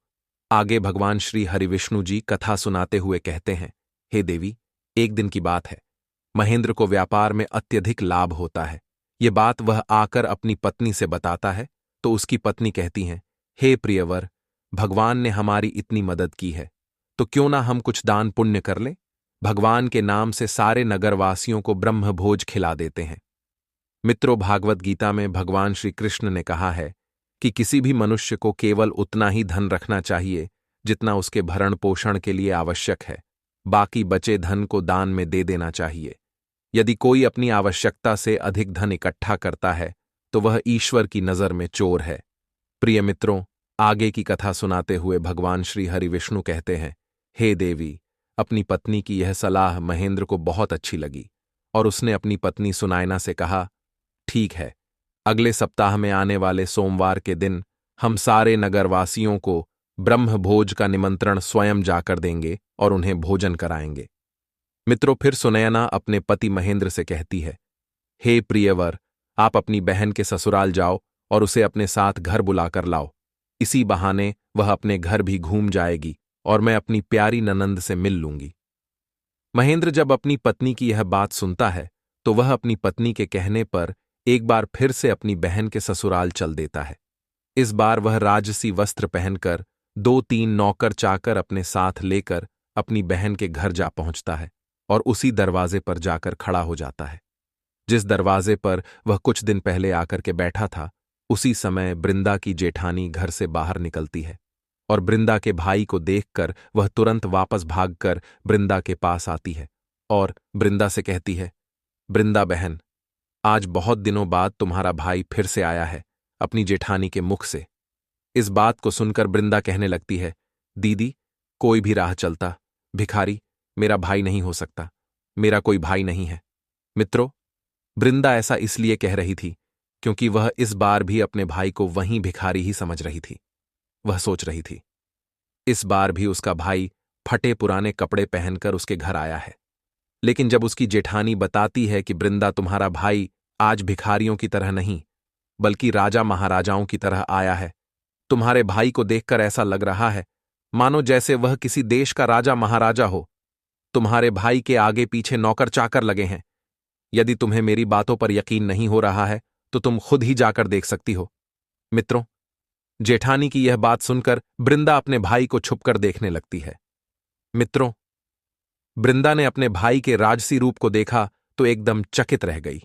आगे भगवान श्री हरिविष्णु जी कथा सुनाते हुए कहते हैं, हे देवी, एक दिन की बात है। महेंद्र को व्यापार में अत्यधिक लाभ होता है। ये बात वह आकर अपनी पत्नी से बताता है तो उसकी पत्नी कहती हैं, हे प्रियवर, भगवान ने हमारी इतनी मदद की है तो क्यों ना हम कुछ दान पुण्य कर लें। भगवान के नाम से सारे नगरवासियों को ब्रह्म भोज खिला देते हैं। मित्रों, भागवत गीता में भगवान श्री कृष्ण ने कहा है कि किसी भी मनुष्य को केवल उतना ही धन रखना चाहिए जितना उसके भरण पोषण के लिए आवश्यक है। बाकी बचे धन को दान में दे देना चाहिए। यदि कोई अपनी आवश्यकता से अधिक धन इकट्ठा करता है तो वह ईश्वर की नजर में चोर है। प्रिय मित्रों, आगे की कथा सुनाते हुए भगवान श्री हरिविष्णु कहते हैं, हे देवी, अपनी पत्नी की यह सलाह महेंद्र को बहुत अच्छी लगी और उसने अपनी पत्नी सुनैना से कहा, ठीक है, अगले सप्ताह में आने वाले सोमवार के दिन हम सारे नगरवासियों को ब्रह्म भोज का निमंत्रण स्वयं जाकर देंगे और उन्हें भोजन कराएंगे। मित्रों, फिर सुनैना अपने पति महेंद्र से कहती है, हे प्रियवर, आप अपनी बहन के ससुराल जाओ और उसे अपने साथ घर बुलाकर लाओ। इसी बहाने वह अपने घर भी घूम जाएगी और मैं अपनी प्यारी ननंद से मिल लूंगी। महेंद्र जब अपनी पत्नी की यह बात सुनता है तो वह अपनी पत्नी के कहने पर एक बार फिर से अपनी बहन के ससुराल चल देता है। इस बार वह राजसी वस्त्र पहनकर 2-3 नौकर चाकर अपने साथ लेकर अपनी बहन के घर जा पहुंचता है और उसी दरवाजे पर जाकर खड़ा हो जाता है जिस दरवाजे पर वह कुछ दिन पहले आकर के बैठा था। उसी समय बृंदा की जेठानी घर से बाहर निकलती है और बृंदा के भाई को देखकर वह तुरंत वापस भागकर बृंदा के पास आती है और बृंदा से कहती है, बृंदा बहन, आज बहुत दिनों बाद तुम्हारा भाई फिर से आया है अपनी जेठानी के मुख से। इस बात को सुनकर बृंदा कहने लगती है, दीदी, कोई भी राह चलता भिखारी मेरा भाई नहीं हो सकता, मेरा कोई भाई नहीं है। मित्रों, बृंदा ऐसा इसलिए कह रही थी क्योंकि वह इस बार भी अपने भाई को वहीं भिखारी ही समझ रही थी। वह सोच रही थी इस बार भी उसका भाई फटे पुराने कपड़े पहनकर उसके घर आया है, लेकिन जब उसकी जेठानी बताती है कि बृंदा, तुम्हारा भाई आज भिखारियों की तरह नहीं बल्कि राजा महाराजाओं की तरह आया है। तुम्हारे भाई को देखकर ऐसा लग रहा है मानो जैसे वह किसी देश का राजा महाराजा हो। तुम्हारे भाई के आगे पीछे नौकर चाकर लगे हैं। यदि तुम्हें मेरी बातों पर यकीन नहीं हो रहा है तो तुम खुद ही जाकर देख सकती हो। मित्रों, जेठानी की यह बात सुनकर बृंदा अपने भाई को छुपकर देखने लगती है। मित्रों, बृंदा ने अपने भाई के राजसी रूप को देखा तो एकदम चकित रह गई।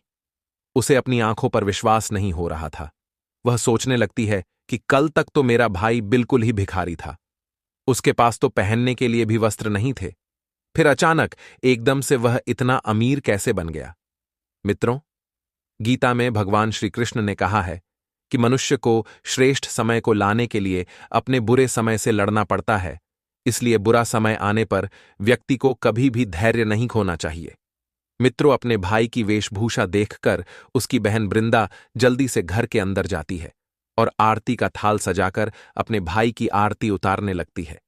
उसे अपनी आंखों पर विश्वास नहीं हो रहा था। वह सोचने लगती है कि कल तक तो मेरा भाई बिल्कुल ही भिखारी था, उसके पास तो पहनने के लिए भी वस्त्र नहीं थे, फिर अचानक एकदम से वह इतना अमीर कैसे बन गया। मित्रों, गीता में भगवान श्री कृष्ण ने कहा है कि मनुष्य को श्रेष्ठ समय को लाने के लिए अपने बुरे समय से लड़ना पड़ता है, इसलिए बुरा समय आने पर व्यक्ति को कभी भी धैर्य नहीं खोना चाहिए। मित्रों, अपने भाई की वेशभूषा देखकर उसकी बहन बृंदा जल्दी से घर के अंदर जाती है और आरती का थाल सजाकर अपने भाई की आरती उतारने लगती है।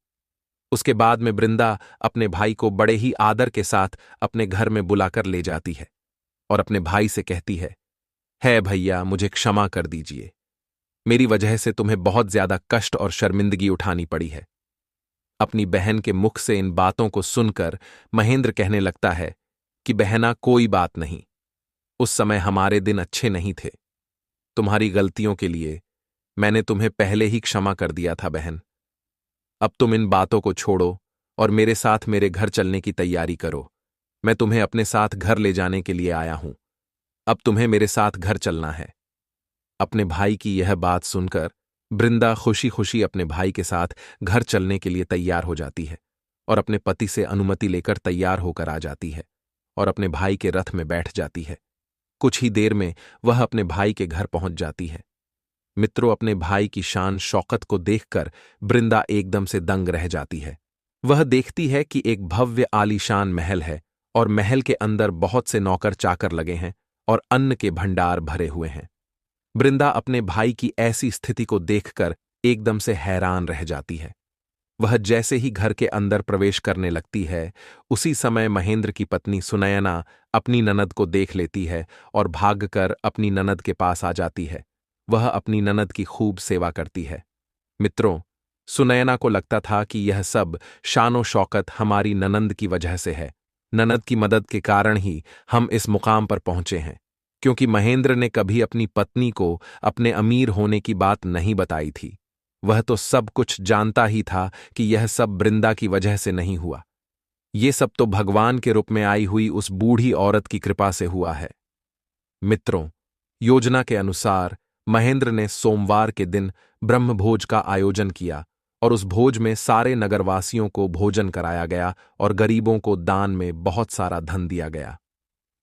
उसके बाद में बृंदा अपने भाई को बड़े ही आदर के साथ अपने घर में बुलाकर ले जाती है और अपने भाई से कहती है भैया, मुझे क्षमा कर दीजिए, मेरी वजह से तुम्हें बहुत ज्यादा कष्ट और शर्मिंदगी उठानी पड़ी है। अपनी बहन के मुख से इन बातों को सुनकर महेंद्र कहने लगता है कि बहना, कोई बात नहीं, उस समय हमारे दिन अच्छे नहीं थे, तुम्हारी गलतियों के लिए मैंने तुम्हें पहले ही क्षमा कर दिया था बहन। अब तुम इन बातों को छोड़ो और मेरे साथ मेरे घर चलने की तैयारी करो। मैं तुम्हें अपने साथ घर ले जाने के लिए आया हूं, अब तुम्हें मेरे साथ घर चलना है। अपने भाई की यह बात सुनकर बृंदा खुशी खुशी अपने भाई के साथ घर चलने के लिए तैयार हो जाती है और अपने पति से अनुमति लेकर तैयार होकर आ जाती है और अपने भाई के रथ में बैठ जाती है। कुछ ही देर में वह अपने भाई के घर पहुंच जाती है। मित्रों, अपने भाई की शान शौकत को देखकर बृंदा एकदम से दंग रह जाती है। वह देखती है कि एक भव्य आलीशान महल है और महल के अंदर बहुत से नौकर चाकर लगे हैं और अन्न के भंडार भरे हुए हैं। बृंदा अपने भाई की ऐसी स्थिति को देखकर एकदम से हैरान रह जाती है। वह जैसे ही घर के अंदर प्रवेश करने लगती है, उसी समय महेंद्र की पत्नी सुनयना अपनी ननद को देख लेती है और भागकर अपनी ननद के पास आ जाती है। वह अपनी ननद की खूब सेवा करती है। मित्रों, सुनयना को लगता था कि यह सब शानो शौकत हमारी ननद की वजह से है। ननद की मदद के कारण ही हम इस मुकाम पर पहुंचे हैं, क्योंकि महेंद्र ने कभी अपनी पत्नी को अपने अमीर होने की बात नहीं बताई थी। वह तो सब कुछ जानता ही था कि यह सब बृंदा की वजह से नहीं हुआ। ये सब तो भगवान के रूप में आई हुई उस बूढ़ी औरत की कृपा से हुआ है। मित्रों, योजना के अनुसार महेंद्र ने सोमवार के दिन ब्रह्मभोज का आयोजन किया और उस भोज में सारे नगरवासियों को भोजन कराया गया और गरीबों को दान में बहुत सारा धन दिया गया।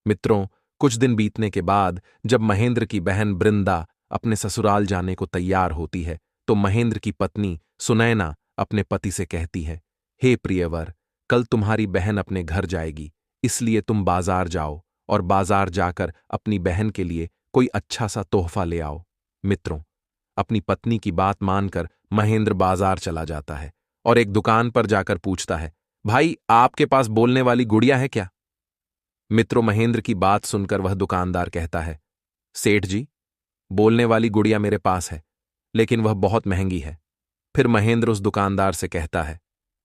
मित्रों, कुछ दिन बीतने के बाद जब महेंद्र की बहन बृंदा अपने ससुराल जाने को तैयार होती है तो महेंद्र की पत्नी सुनैना अपने पति से कहती है, हे प्रियवर, कल तुम्हारी बहन अपने घर जाएगी, इसलिए तुम बाजार जाओ और बाजार जाकर अपनी बहन के लिए कोई अच्छा सा तोहफा ले आओ। मित्रों, अपनी पत्नी की बात मानकर महेंद्र बाजार चला जाता है और एक दुकान पर जाकर पूछता है, भाई, आपके पास बोलने वाली गुड़िया है क्या? मित्रों, महेंद्र की बात सुनकर वह दुकानदार कहता है, सेठ जी, बोलने वाली गुड़िया मेरे पास है, लेकिन वह बहुत महंगी है। फिर महेंद्र उस दुकानदार से कहता है,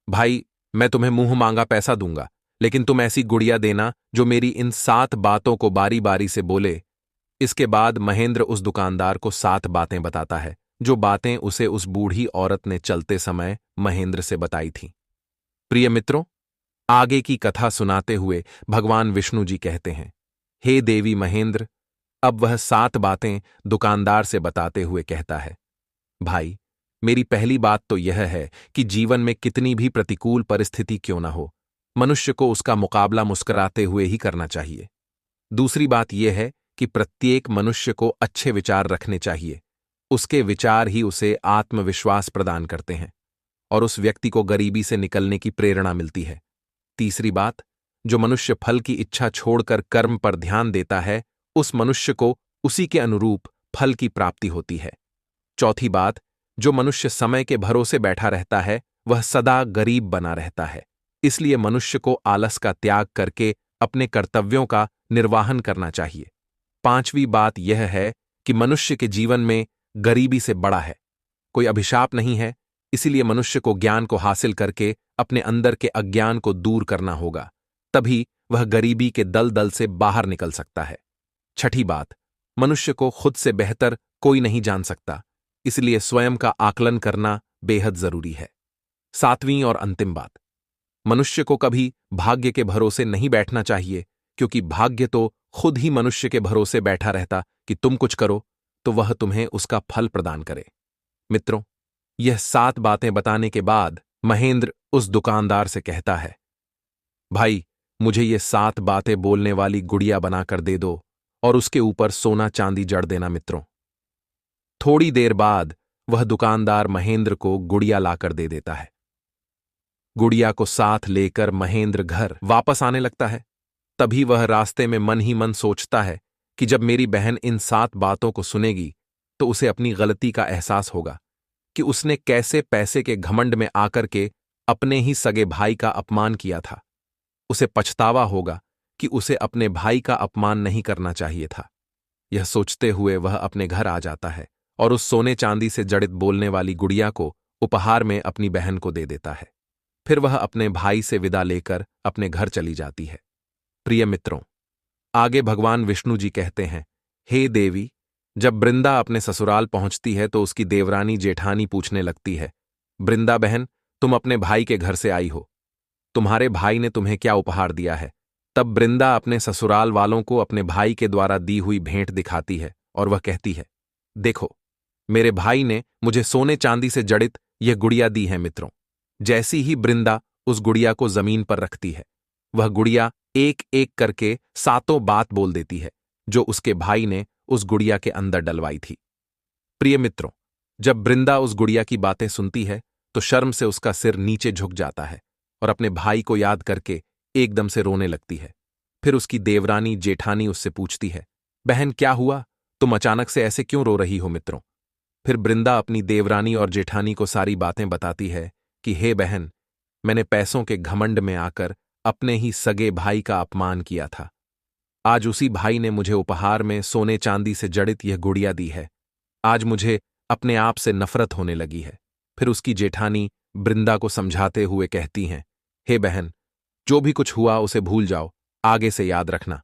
भाई, मैं तुम्हें मुंह मांगा पैसा दूंगा, लेकिन तुम ऐसी गुड़िया देना जो मेरी इन 7 बातों को बारी बारी से बोले। इसके बाद महेंद्र उस दुकानदार को 7 बातें बताता है, जो बातें उसे उस बूढ़ी औरत ने चलते समय महेंद्र से बताई थीं। प्रिय मित्रों, आगे की कथा सुनाते हुए भगवान विष्णु जी कहते हैं, हे देवी महेंद्र। अब वह 7 बातें दुकानदार से बताते हुए कहता है, भाई, मेरी पहली बात तो यह है कि जीवन में कितनी भी प्रतिकूल परिस्थिति क्यों न हो, मनुष्य को उसका मुकाबला मुस्कुराते हुए ही करना चाहिए। दूसरी बात यह है कि प्रत्येक मनुष्य को अच्छे विचार रखने चाहिए। उसके विचार ही उसे आत्मविश्वास प्रदान करते हैं और उस व्यक्ति को गरीबी से निकलने की प्रेरणा मिलती है। तीसरी बात, जो मनुष्य फल की इच्छा छोड़कर कर्म पर ध्यान देता है, उस मनुष्य को उसी के अनुरूप फल की प्राप्ति होती है। चौथी बात, जो मनुष्य समय के भरोसे बैठा रहता है, वह सदा गरीब बना रहता है। इसलिए मनुष्य को आलस का त्याग करके अपने कर्तव्यों का निर्वाहन करना चाहिए। पांचवी बात यह है कि मनुष्य के जीवन में गरीबी से बड़ा है कोई अभिशाप नहीं है, इसीलिए मनुष्य को ज्ञान को हासिल करके अपने अंदर के अज्ञान को दूर करना होगा, तभी वह गरीबी के दलदल से बाहर निकल सकता है। छठी बात, मनुष्य को खुद से बेहतर कोई नहीं जान सकता, इसलिए स्वयं का आकलन करना बेहद जरूरी है। सातवीं और अंतिम बात, मनुष्य को कभी भाग्य के भरोसे नहीं बैठना चाहिए, क्योंकि भाग्य तो खुद ही मनुष्य के भरोसे बैठा रहता कि तुम कुछ करो तो वह तुम्हें उसका फल प्रदान करे। मित्रों, यह 7 बातें बताने के बाद महेंद्र उस दुकानदार से कहता है, भाई, मुझे ये 7 बातें बोलने वाली गुड़िया बनाकर दे दो और उसके ऊपर सोना चांदी जड़ देना। मित्रों, थोड़ी देर बाद वह दुकानदार महेंद्र को गुड़िया लाकर दे देता है। गुड़िया को साथ लेकर महेंद्र घर वापस आने लगता है। तभी वह रास्ते में मन ही मन सोचता है कि जब मेरी बहन इन 7 बातों को सुनेगी तो उसे अपनी गलती का एहसास होगा कि उसने कैसे पैसे के घमंड में आकर के अपने ही सगे भाई का अपमान किया था। उसे पछतावा होगा कि उसे अपने भाई का अपमान नहीं करना चाहिए था। यह सोचते हुए वह अपने घर आ जाता है और उस सोने चांदी से जड़ित बोलने वाली गुड़िया को उपहार में अपनी बहन को दे देता है। फिर वह अपने भाई से विदा लेकर अपने घर चली जाती है। प्रिय मित्रों, आगे भगवान विष्णु जी कहते हैं, हे देवी, जब बृंदा अपने ससुराल पहुंचती है तो उसकी देवरानी जेठानी पूछने लगती है, बृंदा बहन, तुम अपने भाई के घर से आई हो, तुम्हारे भाई ने तुम्हें क्या उपहार दिया है? तब बृंदा अपने ससुराल वालों को अपने भाई के द्वारा दी हुई भेंट दिखाती है और वह कहती है, देखो, मेरे भाई ने मुझे सोने चांदी से जड़ित यह गुड़िया दी है। मित्रों, जैसी ही बृंदा उस गुड़िया को जमीन पर रखती है, वह गुड़िया एक एक करके 7 बात बोल देती है जो उसके भाई ने उस गुड़िया के अंदर डलवाई थी। प्रिय मित्रों, जब बृंदा उस गुड़िया की बातें सुनती है तो शर्म से उसका सिर नीचे झुक जाता है और अपने भाई को याद करके एकदम से रोने लगती है। फिर उसकी देवरानी जेठानी उससे पूछती है, बहन, क्या हुआ? तुम अचानक से ऐसे क्यों रो रही हो? मित्रों, फिर बृंदा अपनी देवरानी और जेठानी को सारी बातें बताती है कि हे बहन, मैंने पैसों के घमंड में आकर अपने ही सगे भाई का अपमान किया था। आज उसी भाई ने मुझे उपहार में सोने चांदी से जड़ित यह गुड़िया दी है। आज मुझे अपने आप से नफरत होने लगी है। फिर उसकी जेठानी बृंदा को समझाते हुए कहती हैं, हे बहन, जो भी कुछ हुआ उसे भूल जाओ, आगे से याद रखना,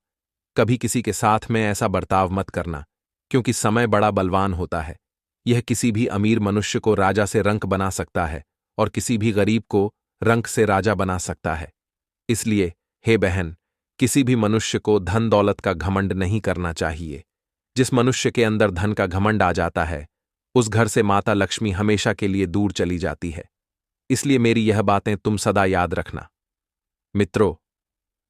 कभी किसी के साथ में ऐसा बर्ताव मत करना, क्योंकि समय बड़ा बलवान होता है। यह किसी भी अमीर मनुष्य को राजा से रंक बना सकता है और किसी भी गरीब को रंक से राजा बना सकता है। इसलिए हे बहन, किसी भी मनुष्य को धन दौलत का घमंड नहीं करना चाहिए। जिस मनुष्य के अंदर धन का घमंड आ जाता है, उस घर से माता लक्ष्मी हमेशा के लिए दूर चली जाती है। इसलिए मेरी यह बातें तुम सदा याद रखना। मित्रों,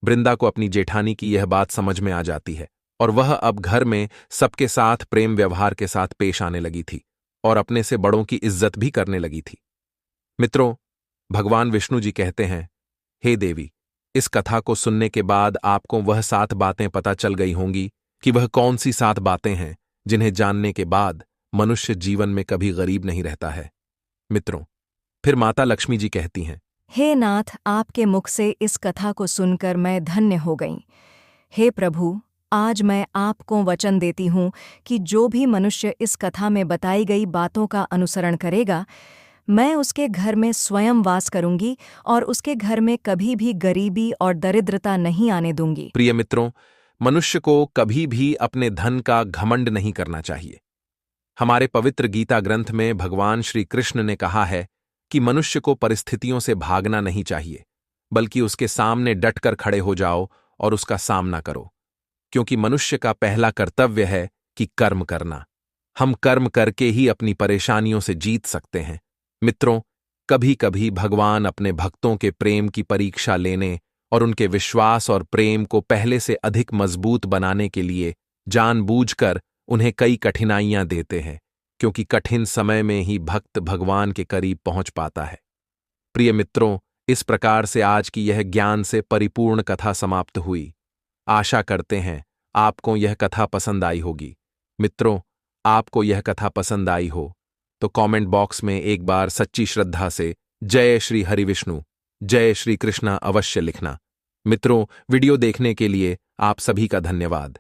बृंदा को अपनी जेठानी की यह बात समझ में आ जाती है और वह अब घर में सबके साथ प्रेम व्यवहार के साथ पेश आने लगी थी और अपने से बड़ों की इज्जत भी करने लगी थी। मित्रों, भगवान विष्णु जी कहते हैं, हे देवी, इस कथा को सुनने के बाद आपको वह 7 बातें पता चल गई होंगी कि वह कौन सी 7 बातें हैं जिन्हें जानने के बाद मनुष्य जीवन में कभी गरीब नहीं रहता है। मित्रों, फिर माता लक्ष्मी जी कहती हैं, हे नाथ, आपके मुख से इस कथा को सुनकर मैं धन्य हो गई। हे प्रभु, आज मैं आपको वचन देती हूँ कि जो भी मनुष्य इस कथा में बताई गई बातों का अनुसरण करेगा, मैं उसके घर में स्वयं वास करूंगी और उसके घर में कभी भी गरीबी और दरिद्रता नहीं आने दूंगी। प्रिय मित्रों, मनुष्य को कभी भी अपने धन का घमंड नहीं करना चाहिए। हमारे पवित्र गीता ग्रंथ में भगवान श्री कृष्ण ने कहा है कि मनुष्य को परिस्थितियों से भागना नहीं चाहिए, बल्कि उसके सामने डटकर खड़े हो जाओ और उसका सामना करो, क्योंकि मनुष्य का पहला कर्तव्य है कि कर्म करना। हम कर्म करके ही अपनी परेशानियों से जीत सकते हैं। मित्रों, कभी कभी भगवान अपने भक्तों के प्रेम की परीक्षा लेने और उनके विश्वास और प्रेम को पहले से अधिक मजबूत बनाने के लिए जानबूझकर उन्हें कई कठिनाइयां देते हैं, क्योंकि कठिन समय में ही भक्त भगवान के करीब पहुंच पाता है। प्रिय मित्रों, इस प्रकार से आज की यह ज्ञान से परिपूर्ण कथा समाप्त हुई। आशा करते हैं आपको यह कथा पसंद आई होगी। मित्रों, आपको यह कथा पसंद आई हो तो कमेंट बॉक्स में एक बार सच्ची श्रद्धा से जय श्री हरि विष्णु, जय श्री कृष्णा अवश्य लिखना। मित्रों, वीडियो देखने के लिए आप सभी का धन्यवाद।